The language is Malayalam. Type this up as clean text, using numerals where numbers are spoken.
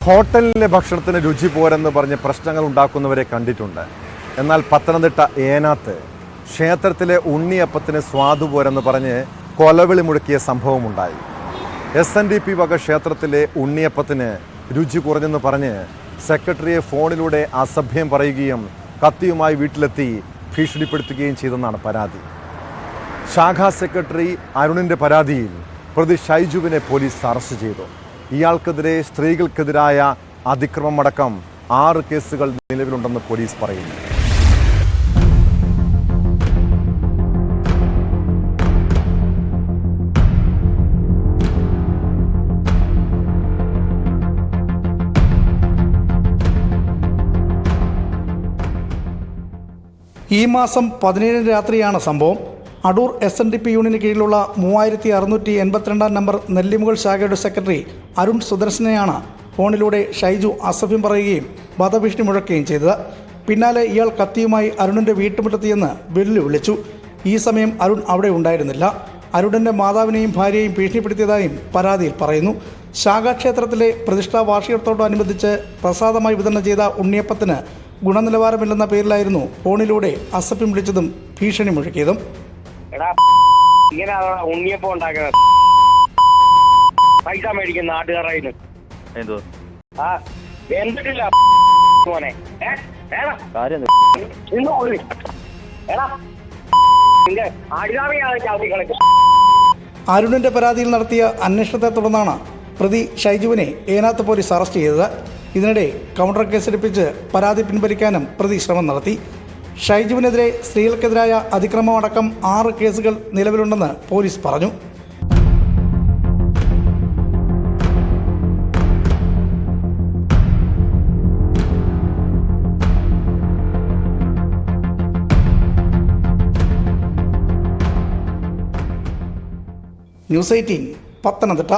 ഹോട്ടലിലെ ഭക്ഷണത്തിന് രുചി പോരെന്ന് പറഞ്ഞ് പ്രശ്നങ്ങൾ ഉണ്ടാക്കുന്നവരെ കണ്ടിട്ടുണ്ട്. എന്നാൽ പത്തനംതിട്ട ഏനാത്ത് ക്ഷേത്രത്തിലെ ഉണ്ണിയപ്പത്തിന് സ്വാദു പോരെന്ന് പറഞ്ഞ് കൊലവിളി മുഴക്കിയ സംഭവമുണ്ടായി. SNDP വക ക്ഷേത്രത്തിലെ ഉണ്ണിയപ്പത്തിന് രുചി കുറഞ്ഞെന്ന് പറഞ്ഞ് സെക്രട്ടറിയെ ഫോണിലൂടെ അസഭ്യം പറയുകയും കത്തിയുമായി വീട്ടിലെത്തി ഭീഷണിപ്പെടുത്തുകയും ചെയ്തെന്നാണ് പരാതി. ശാഖാ സെക്രട്ടറി അരുണിൻ്റെ പരാതിയിൽ പ്രതി ഷൈജുവിനെ പോലീസ് അറസ്റ്റ് ചെയ്തു. ഇയാൾക്കെതിരെ സ്ത്രീകൾക്കെതിരായ അതിക്രമമടക്കം 6 കേസുകൾ നിലവിലുണ്ടെന്ന് പോലീസ് പറയുന്നു. ഈ മാസം 17 രാത്രിയാണ് സംഭവം. അടൂർ SNDP യൂണിയന് കീഴിലുള്ള 3682 നമ്പർ നെല്ലിമുകൾ ശാഖയുടെ സെക്രട്ടറി അരുൺ സുദർശനെയാണ് ഫോണിലൂടെ ഷൈജു അസഭ്യം പറയുകയും വധഭീഷണി മുഴക്കുകയും ചെയ്തത്. പിന്നാലെ ഇയാൾ കത്തിയുമായി അരുണിൻ്റെ വീട്ടുമുറ്റത്തെന്ന് വെല്ലുവിളിച്ചു. ഈ സമയം അരുൺ അവിടെ ഉണ്ടായിരുന്നില്ല. അരുണിൻ്റെ മാതാവിനെയും ഭാര്യയെയും ഭീഷണിപ്പെടുത്തിയതായും പരാതിയിൽ പറയുന്നു. ശാഖാക്ഷേത്രത്തിലെ പ്രതിഷ്ഠാ വാർഷികത്തോടനുബന്ധിച്ച് പ്രസാദമായി വിതരണം ചെയ്ത ഉണ്ണിയപ്പത്തിന് ഗുണനിലവാരമില്ലെന്ന പേരിലായിരുന്നു ഫോണിലൂടെ അസഭ്യം വിളിച്ചതും ഭീഷണി മുഴക്കിയതും. ഉണ്ണിയപ്പം ഉണ്ടാക്കുന്നത് പൈസ മേടിക്കുന്ന നാട്ടുകാരായിരുന്നു എന്തിട്ടില്ല മോനെ അരുണിന്റെ പരാതിയിൽ നടത്തിയ അന്വേഷണത്തെ തുടർന്നാണ് പ്രതി ഷൈജുവിനെ ഏനാത്ത് പോലീസ് അറസ്റ്റ് ചെയ്തത്. ഇതിനിടെ കൗണ്ടർ കേസെടുപ്പിച്ച് പരാതി പിൻവലിക്കാനും പ്രതി ശ്രമം നടത്തി. ഷൈജുവിനെതിരെ സ്ത്രീകൾക്കെതിരായ അതിക്രമമടക്കം 6 കേസുകൾ നിലവിലുണ്ടെന്ന് പോലീസ് പറഞ്ഞു. ന്യൂസ് 18 പത്തനംതിട്ട.